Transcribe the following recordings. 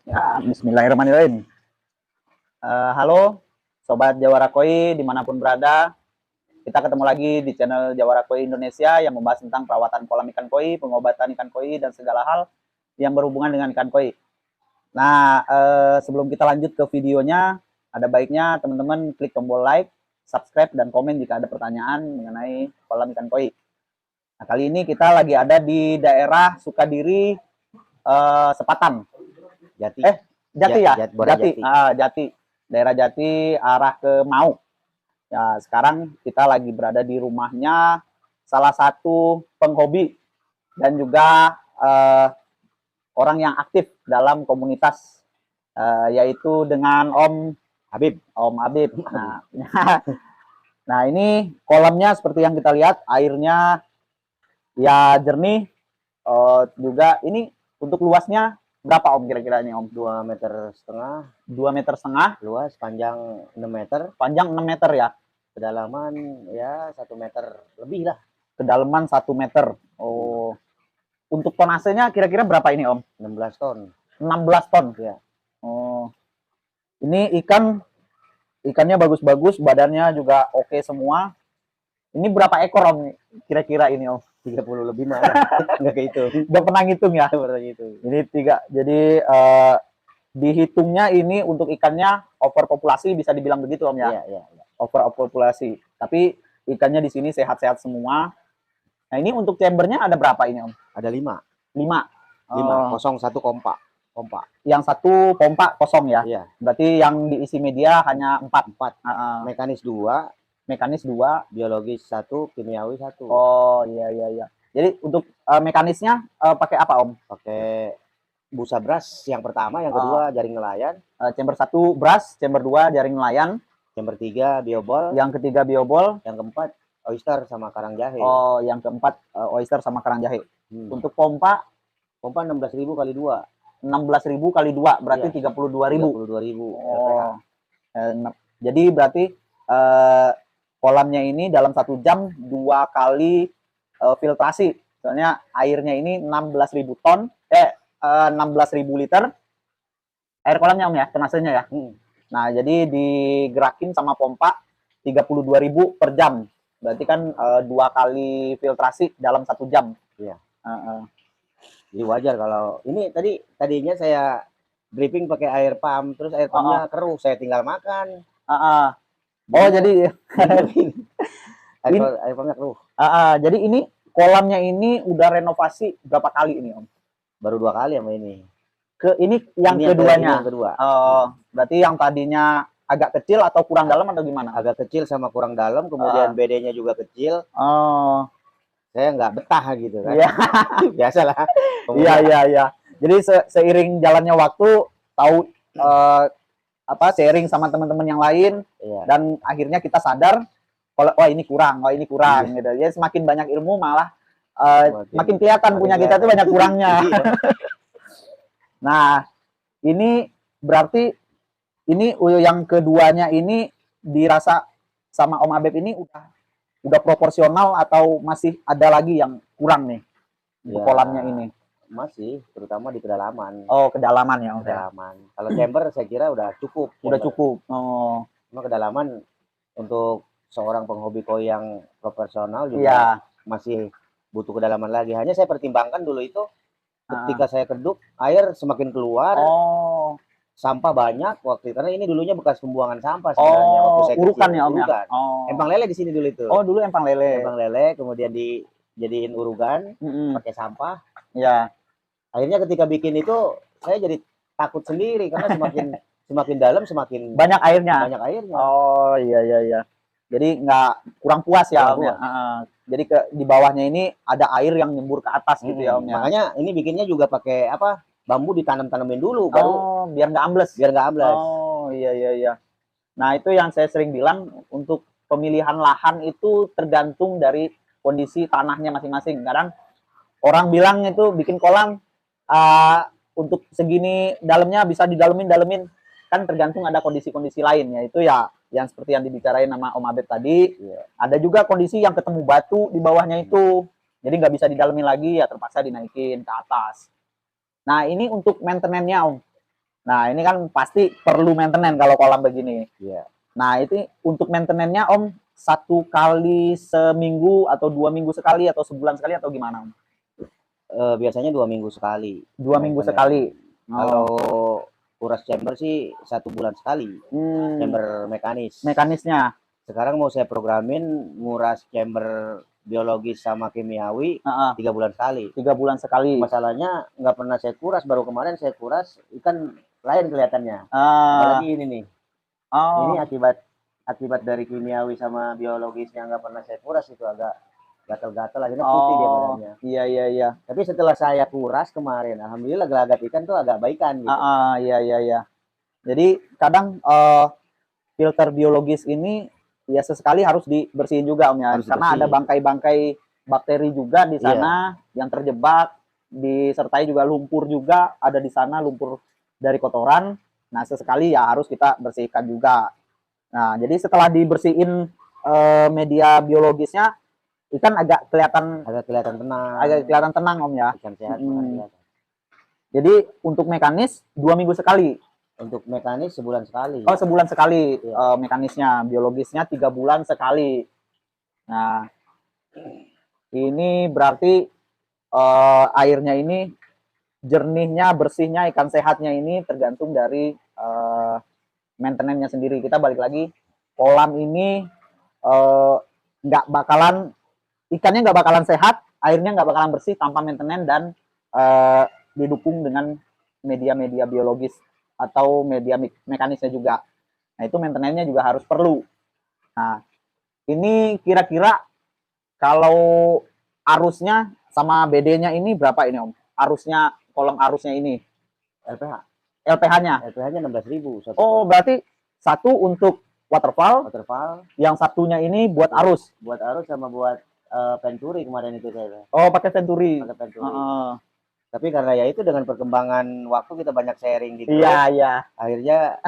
Ya, Bismillahirrahmanirrahim. Halo, Sobat Jawara Koi dimanapun berada. Kita ketemu lagi di channel Jawara Koi Indonesia yang membahas tentang perawatan kolam ikan koi, pengobatan ikan koi, dan segala hal yang berhubungan dengan ikan koi. Nah, sebelum kita lanjut ke videonya, ada baiknya teman-teman klik tombol like, subscribe, dan komen jika ada pertanyaan mengenai kolam ikan koi. Nah, kali ini kita lagi ada di daerah Sukadiri, Sepatan. Jati. Jati ya? Jati. Jati. Daerah Jati arah ke Mau. Ya, sekarang kita lagi berada di rumahnya salah satu penghobi dan juga orang yang aktif dalam komunitas, yaitu dengan Om Habib. Om Habib. Nah, ini kolamnya seperti yang kita lihat, airnya ya jernih. Juga ini untuk luasnya berapa Om kira-kira ini Om? 2,5 meter. 2,5 meter. Luas, panjang 6 meter. Panjang 6 meter ya. Kedalaman ya 1 meter lebih lah. Kedalaman 1 meter. Oh. Untuk tonasenya kira-kira berapa ini Om? 16 ton. 16 ton ya. Oh. Ini ikannya bagus-bagus, badannya juga oke semua. Ini berapa ekor Om kira-kira ini Om? 30 lebih mah. Enggak kehitung. Udah pernah ngitung ya? Pernah gitu. Ini 3. Jadi dihitungnya ini untuk ikannya overpopulasi, bisa dibilang begitu Om ya? Iya. Overpopulasi. Tapi ikannya di sini sehat-sehat semua. Nah, ini untuk chambernya ada berapa ini Om? Ada 5. 5. 5, 01 pompa. Yang satu pompa kosong ya? Iya. Berarti yang diisi media hanya 4. Mekanis 2. Mekanis 2, biologis 1, kimiawi 1. Oh iya. Jadi untuk mekanisnya pakai apa Om? Pakai busa bras yang pertama, yang kedua jaring nelayan. Chamber 1 bras, chamber 2 jaring nelayan. Chamber 3 biobol. Yang ketiga biobol. Yang keempat oyster sama karang jahe. Oh, yang keempat oyster sama karang jahe. Untuk pompa 16.000 kali 2. 16.000 kali 2 berarti iya. 32.000. 32.000. Oh. Jadi berarti kolamnya ini dalam 1 jam 2 kali filtrasi. Soalnya airnya ini 16.000 ton, 16.000 liter air kolamnya Om ya, tonasenya ya. Nah, jadi digerakin sama pompa 32.000 per jam. Berarti kan 2 kali filtrasi dalam 1 jam. Iya. Jadi wajar kalau ini tadinya saya dripping pakai air pump, terus air pumpnya keruh, saya tinggal makan. Oh, jadi air pumpnya keruh. Jadi ini kolamnya ini udah renovasi berapa kali ini Om? Baru 2 kali sama ini. Ini yang keduanya. Yang kedua. Berarti yang tadinya agak kecil atau kurang dalam atau gimana? Agak kecil sama kurang dalam, kemudian BD-nya juga kecil. Saya nggak betah gitu kan. Iya. Biasalah. Iya. Jadi seiring jalannya waktu, tahu sharing sama teman-teman yang lain, dan akhirnya kita sadar kalau ini kurang gitu. Jadi semakin banyak ilmu malah makin kelihatan punya kita tuh banyak kurangnya. Nah, ini berarti ini yang keduanya ini dirasa sama Om Habib ini udah proporsional atau masih ada lagi yang kurang nih untuk kolamnya ini? Masih, terutama di kedalaman. Oh, kedalaman ya Om. Kedalaman. Kalau chamber saya kira udah cukup. Udah cukup. Oh. Cuma kedalaman untuk seorang penghobi koi yang profesional juga masih butuh kedalaman lagi. Hanya saya pertimbangkan dulu itu ketika saya keduk, air semakin keluar. Sampah banyak waktu itu, karena ini dulunya bekas pembuangan sampah sebenarnya waktu saya urukan ya Om ya. Empang lele di sini dulu itu. Oh, dulu empang lele. Empang lele, kemudian dijadiin urugan pakai sampah. Ya. Akhirnya ketika bikin itu saya jadi takut sendiri karena semakin dalam semakin banyak airnya. Oh iya. Jadi nggak kurang puas ya Om ya. Jadi di bawahnya ini ada air yang nyembur ke atas gitu ya Om ya. Makanya ini bikinnya juga pakai bambu ditanam-tanamin dulu baru biar nggak ambles. Oh iya. Nah, itu yang saya sering bilang, untuk pemilihan lahan itu tergantung dari kondisi tanahnya masing-masing. Kadang orang bilang itu bikin kolam untuk segini dalamnya bisa didalemin, kan tergantung ada kondisi-kondisi lain ya. Itu ya yang seperti yang dibicarain sama Om Habib tadi. Ada juga kondisi yang ketemu batu di bawahnya itu, jadi nggak bisa didalemin lagi ya, terpaksa dinaikin ke atas. Nah, ini untuk maintenance-nya Om. Nah, ini kan pasti perlu maintenance kalau kolam begini. Iya. Nah, itu untuk maintenance-nya Om, 1 kali seminggu atau 2 minggu sekali atau sebulan sekali atau gimana Om? Biasanya 2 minggu sekali. 2 minggu maintenance. sekali. Kalau Oh. kuras chamber sih 1 bulan sekali. Chamber mekanis. Mekanisnya. Sekarang mau saya programin nguras chamber biologis sama kimiawi 3 bulan sekali. 3 bulan sekali. Masalahnya nggak pernah saya kuras, baru kemarin saya kuras, ikan lain kelihatannya. Apalagi ini nih. Ini akibat dari kimiawi sama biologisnya nggak pernah saya kuras, itu agak gatal-gatal, akhirnya putih dia badannya. Iya. Tapi setelah saya kuras kemarin, alhamdulillah gelagat ikan tuh agak baikan gitu. Iya. Jadi kadang filter biologis ini ya sesekali harus dibersihin juga Om ya, karena ada bangkai-bangkai bakteri juga di sana yang terjebak, disertai juga lumpur juga ada di sana, lumpur dari kotoran. Nah, sesekali ya harus kita bersihkan juga. Nah, jadi setelah dibersihin media biologisnya, ikan agak kelihatan tenang. Agak kelihatan tenang Om ya. Ikan sehat. Jadi untuk mekanis 2 minggu sekali. Untuk mekanis sebulan sekali. Oh, sebulan sekali. Iya. Mekanisnya, biologisnya 3 bulan sekali. Nah, ini berarti airnya ini jernihnya, bersihnya, ikan sehatnya ini tergantung dari maintenance-nya sendiri. Kita balik lagi, kolam ini ikannya nggak bakalan sehat, airnya nggak bakalan bersih tanpa maintenance dan didukung dengan media-media biologis atau media mekanisnya juga. Nah, itu maintenance-nya juga harus perlu. Nah, ini kira-kira kalau arusnya sama BD-nya ini berapa ini Om? Arusnya, kolom arusnya ini. LPH. LPH-nya? LPH-nya 16.000. Oh, berarti satu untuk waterfall. Yang satunya ini buat arus. Buat arus sama buat Venturi kemarin itu saya. Oh, pakai Venturi. Tapi karena ya itu dengan perkembangan waktu kita banyak sharing gitu. Iya. Akhirnya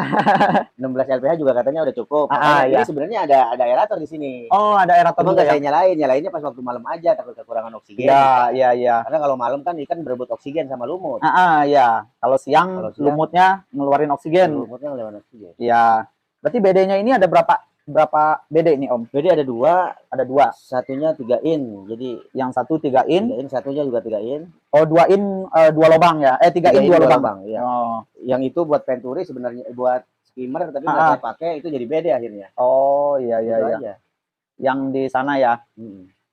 16 LPH juga katanya udah cukup. Ini sebenarnya ada aerator di sini. Oh, ada aerator juga. Saya nyalainnya pas waktu malam aja, takut kekurangan oksigen. Iya. Karena kalau malam kan ikan berebut oksigen sama lumut. Iya. Kalau siang lumutnya ngeluarin oksigen. Iya. Berarti BD-nya ini ada berapa BD ini Om? BD ada dua. Satunya 3 in. Jadi yang satu 3 in. Satunya juga 3 in. Oh, 2 in 2 lubang ya? 3 in 2 lubang. Iya. Yang itu buat Venturi sebenarnya, buat skimmer, tapi nggak saya pakai, itu jadi BD akhirnya. Oh, iya. Yang di sana ya.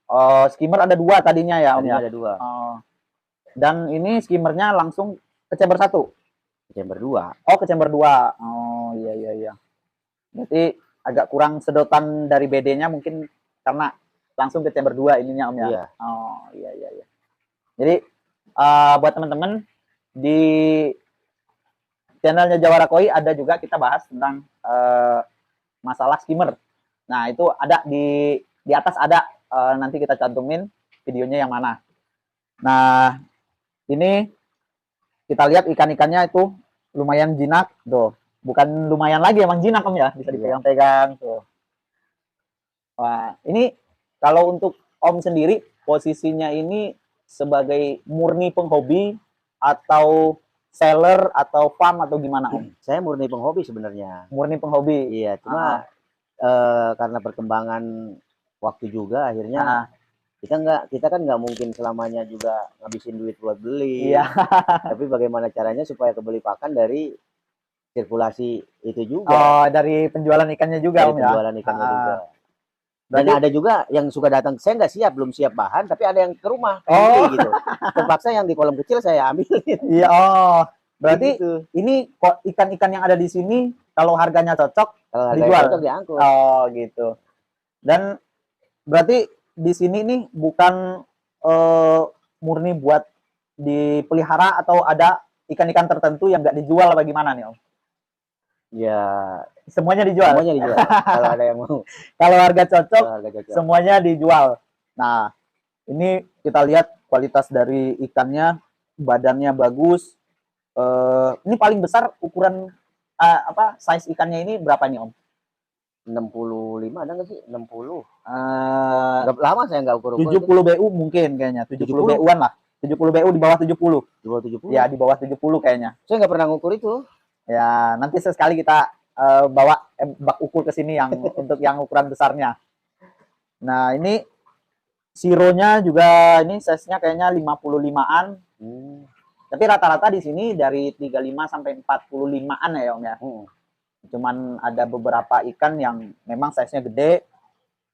Oh, skimmer ada 2 tadinya ya Om ya? Ada 2. Dan ini skimmernya langsung ke chamber 1? Ke chamber 2. Oh, ke chamber 2. Oh, iya. Berarti agak kurang sedotan dari BD-nya mungkin karena langsung ke chamber 2 ininya Om ya? Iya. Oh, iya. Jadi buat teman-teman di channelnya Jawara Koi ada juga kita bahas tentang masalah skimmer. Nah, itu ada di atas ada, nanti kita cantumin videonya yang mana. Nah, ini kita lihat ikan-ikannya itu lumayan jinak tuh. Bukan lumayan lagi, emang jinak Om ya, bisa dipegang-pegang tuh. Wah, ini kalau untuk Om sendiri posisinya ini sebagai murni penghobi atau seller atau farm atau gimana Om? Saya murni penghobi sebenarnya. Murni penghobi. Iya, cuma karena perkembangan waktu juga akhirnya kita kan nggak mungkin selamanya juga ngabisin duit buat beli. Iya. Tapi bagaimana caranya supaya kebeli pakan dari sirkulasi itu juga. Oh, dari penjualan ikannya juga Om ya? Penjualan ikannya juga. Dan ada juga yang suka datang, saya nggak siap, belum siap bahan, tapi ada yang ke rumah gitu. Terpaksa yang di kolam kecil saya ambil. Iya, berarti gitu. Ini kok ikan-ikan yang ada di sini kalau harganya cocok, dijual. Cocok diangkut. Oh, gitu. Dan berarti di sini nih bukan murni buat dipelihara atau ada ikan-ikan tertentu yang nggak dijual bagaimana nih Om? Ya, semuanya dijual. Kalau ada yang mau. Kalau harga cocok, semuanya dijual. Nah, ini kita lihat kualitas dari ikannya, badannya bagus. Ini paling besar ukuran size ikannya ini berapa nih Om? 65 ada nggak sih? 60. Lama saya nggak ukur. 70 BU mungkin kayaknya. 70 BU-an lah. 70 BU di bawah 70. Di bawah 70? Ya, di bawah 70 kayaknya. Saya nggak pernah ngukur itu. Ya, nanti sesekali kita bawa bak ukur ke sini yang untuk yang ukuran besarnya. Nah, ini sironya juga ini size-nya kayaknya 55-an. Tapi rata-rata di sini dari 35 sampai 45-an ya, Om ya. Cuman ada beberapa ikan yang memang size-nya gede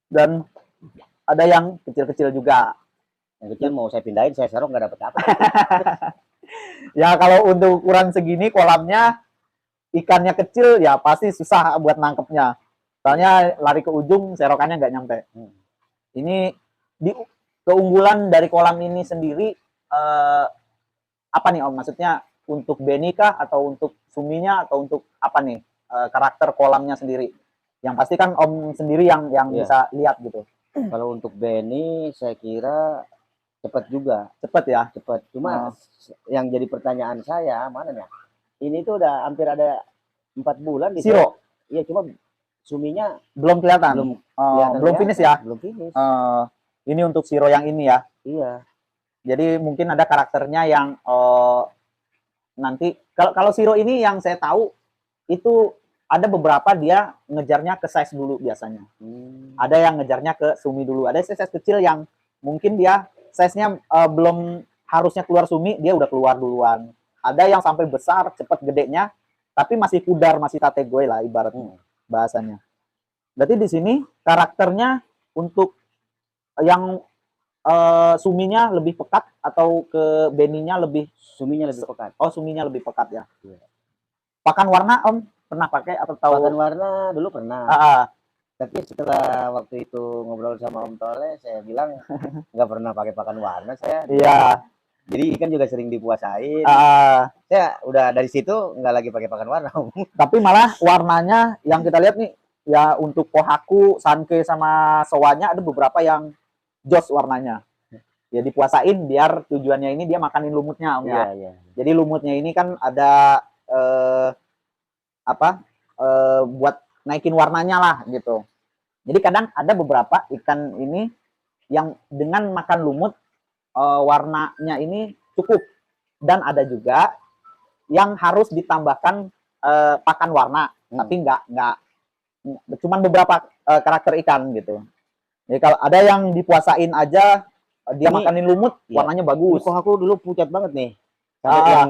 dan ada yang kecil-kecil juga. Yang kecil mau saya pindahin, saya serok nggak dapet apa. Ya kalau untuk ukuran segini kolamnya ikannya kecil ya pasti susah buat nangkepnya. Soalnya lari ke ujung serokannya nggak nyampe. Ini di keunggulan dari kolam ini sendiri apa nih Om? Maksudnya untuk Beni kah atau untuk Suminya atau untuk apa nih karakter kolamnya sendiri? Yang pasti kan Om sendiri yang bisa lihat gitu. Kalau untuk Beni saya kira cepat juga. Cepet ya? Cepat. Cuma yang jadi pertanyaan saya mana ya? Ini tuh udah hampir ada 4 bulan di Siro. Iya, cuma Suminya belum kelihatan. Belum finish ya? Belum finish. Ini untuk Siro yang ini ya? Iya. Jadi mungkin ada karakternya yang nanti kalau Siro ini yang saya tahu itu ada beberapa dia ngejarnya ke size dulu biasanya. Ada yang ngejarnya ke Sumi dulu. Ada size kecil yang mungkin dia size-nya belum harusnya keluar Sumi, dia udah keluar duluan. Ada yang sampai besar, cepat gedenya, tapi masih pudar, masih tategoy lah ibaratnya bahasanya. Berarti di sini karakternya untuk yang Suminya lebih pekat atau ke Beninya lebih? Suminya lebih pekat. Oh, Suminya lebih pekat ya. Pakan warna Om pernah pakai atau tahu? Pakan warna dulu pernah. Tapi setelah waktu itu ngobrol sama Om Tole, saya bilang nggak pernah pakai pakan warna saya. Iya. Jadi ikan juga sering dipuasain. Saya udah dari situ nggak lagi pakai pakan warna. Tapi malah warnanya yang kita lihat nih, ya untuk Kohaku, Sanke sama Sowanya ada beberapa yang jos warnanya. Ya dipuasain biar tujuannya ini dia makanin lumutnya Om ya. Iya. Jadi lumutnya ini kan ada buat naikin warnanya lah gitu. Jadi kadang ada beberapa ikan ini yang dengan makan lumut warnanya ini cukup, dan ada juga yang harus ditambahkan pakan warna, tapi nggak cuman beberapa karakter ikan gitu. Jadi kalau ada yang dipuasain aja dia makanin lumut, warnanya bagus. Kok aku dulu pucat banget nih.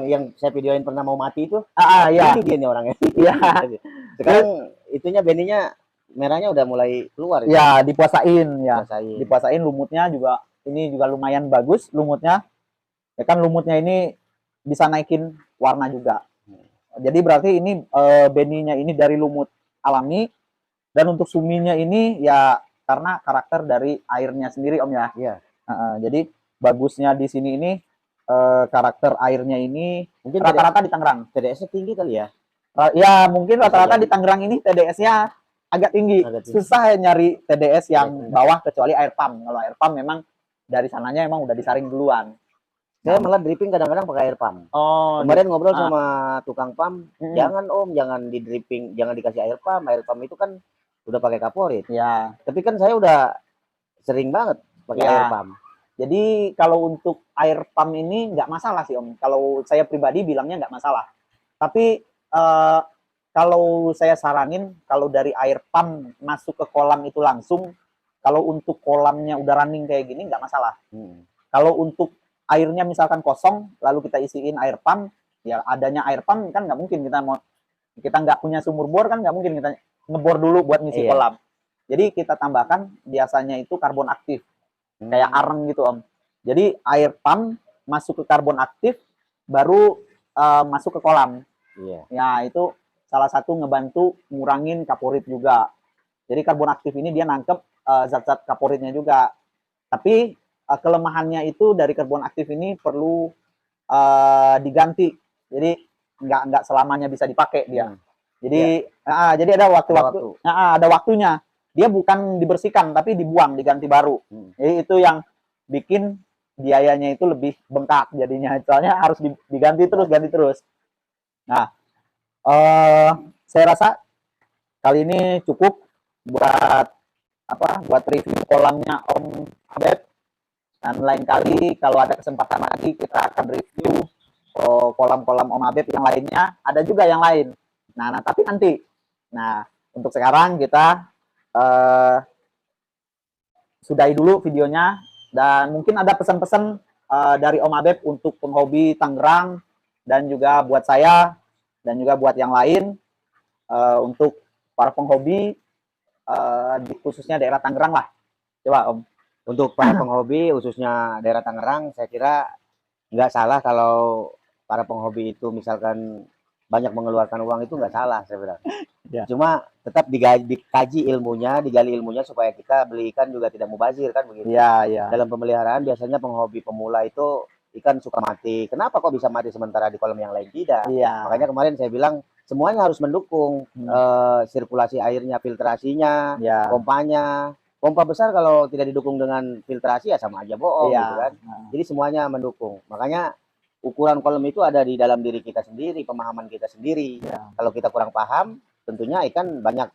Yang saya videoin pernah mau mati itu. Iya. Ini dia nih orangnya. Iya. Sekarang itunya Beninya merahnya udah mulai keluar. Ya, dipuasain ya. Dipuasain lumutnya juga. Ini juga lumayan bagus lumutnya. Ya kan lumutnya ini bisa naikin warna juga. Jadi berarti ini Beninya ini dari lumut alami, dan untuk Suminya ini ya karena karakter dari airnya sendiri Om ya. Iya. Jadi bagusnya di sini ini karakter airnya ini mungkin rata-rata di Tangerang. TDS-nya tinggi kali ya? Ya mungkin rata-rata di Tangerang ini TDS-nya agak tinggi. Susah ya nyari TDS yang bawah kecuali air pump. Kalau air pump memang dari sananya emang udah disaring duluan. Saya malah dripping kadang-kadang pakai air pump. Kemarin ngobrol sama tukang pump, jangan Om, jangan di dripping, jangan dikasih air pump. Air pump itu kan udah pakai kaporit. Ya. Tapi kan saya udah sering banget pakai air pump. Jadi kalau untuk air pump ini nggak masalah sih Om. Kalau saya pribadi bilangnya nggak masalah. Tapi kalau saya saranin, kalau dari air pump masuk ke kolam itu langsung, kalau untuk kolamnya udah running kayak gini nggak masalah. Kalau untuk airnya misalkan kosong, lalu kita isiin air pump, ya adanya air pump kan nggak mungkin kita nggak punya sumur bor kan nggak mungkin kita ngebor dulu buat ngisi kolam. Jadi kita tambahkan biasanya itu karbon aktif, kayak areng gitu Om. Jadi air pump masuk ke karbon aktif, baru masuk ke kolam. Ya itu salah satu ngebantu ngurangin kaporit juga. Jadi karbon aktif ini dia nangkep zat-zat kaporitnya juga. Tapi kelemahannya itu dari karbon aktif ini perlu diganti. Jadi nggak selamanya bisa dipakai dia. Jadi jadi ada ada waktunya. Dia bukan dibersihkan tapi dibuang, diganti baru. Jadi itu yang bikin biayanya itu lebih bengkak jadinya. Soalnya harus diganti terus, ganti terus. Nah, saya rasa kali ini cukup buat review kolamnya Om Abed. Dan lain kali kalau ada kesempatan lagi kita akan review kolam-kolam Om Abeb yang lainnya, ada juga yang lain. Nah, tapi nanti. Nah, untuk sekarang kita sudahi dulu videonya, dan mungkin ada pesan-pesan dari Om Abeb untuk penghobi Tangerang, dan juga buat saya, dan juga buat yang lain, untuk para penghobi, khususnya daerah Tangerang lah. Coba Om. Untuk para penghobi khususnya daerah Tangerang, saya kira nggak salah kalau para penghobi itu misalkan banyak mengeluarkan uang, itu nggak salah saya bilang. Ya. Cuma tetap dikaji ilmunya, digali ilmunya supaya kita beli ikan juga tidak mubazir kan begitu. Iya, iya. Dalam pemeliharaan biasanya penghobi pemula itu ikan suka mati. Kenapa kok bisa mati sementara di kolam yang lain tidak? Iya. Makanya kemarin saya bilang semuanya harus mendukung sirkulasi airnya, filtrasinya, Ya. pompanya. Pompa besar kalau tidak didukung dengan filtrasi ya sama aja bohong Iya. gitu kan. Jadi semuanya mendukung. Makanya ukuran kolam itu ada di dalam diri kita sendiri, pemahaman kita sendiri. Ya. Kalau kita kurang paham, tentunya ikan banyak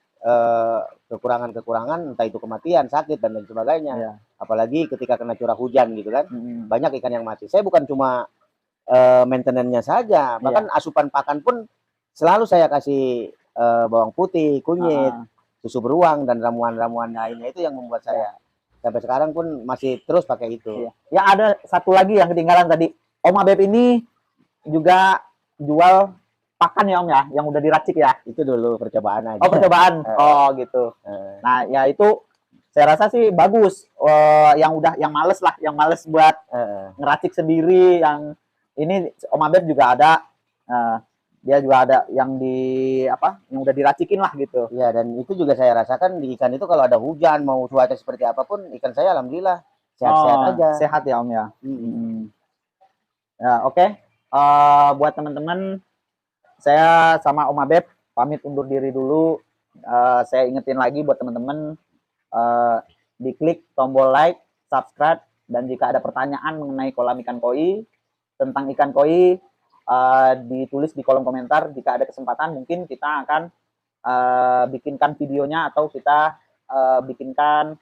kekurangan-kekurangan, entah itu kematian, sakit dan lain sebagainya. Ya. Apalagi ketika kena curah hujan gitu kan, banyak ikan yang mati. Saya bukan cuma maintenance-nya saja, bahkan asupan pakan pun selalu saya kasih bawang putih, kunyit, susu beruang dan ramuan-ramuan lainnya. Itu yang membuat saya sampai sekarang pun masih terus pakai itu. Ya, ada satu lagi yang ketinggalan tadi. Om Abeb ini juga jual pakan ya Om ya, yang udah diracik ya. Itu dulu percobaan aja. Oh, percobaan. Oh gitu. Nah, ya itu saya rasa sih bagus. Yang males lah, yang males buat ngeracik sendiri. Yang ini Om Abeb juga ada. Dia juga ada yang yang udah diracikin lah gitu. Iya, dan itu juga saya rasakan di ikan itu kalau ada hujan, mau cuaca seperti apapun, ikan saya alhamdulillah sehat-sehat aja. Sehat ya Om ya. Ya, oke. Buat teman-teman, saya sama Om Abeb pamit undur diri dulu. Saya ingetin lagi buat teman-teman, diklik tombol like, subscribe, dan jika ada pertanyaan mengenai kolam ikan koi, tentang ikan koi, ditulis di kolom komentar. Jika ada kesempatan mungkin kita akan bikinkan videonya atau kita bikinkan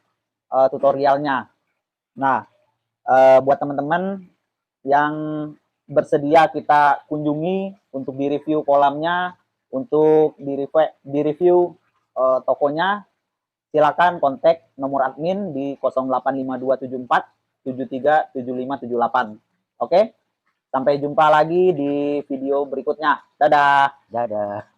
tutorialnya. Nah, buat teman-teman yang bersedia kita kunjungi untuk direview kolamnya, untuk direview tokonya, silakan kontak nomor admin di 085274 737578. Oke? Sampai jumpa lagi di video berikutnya. Dadah. Dadah.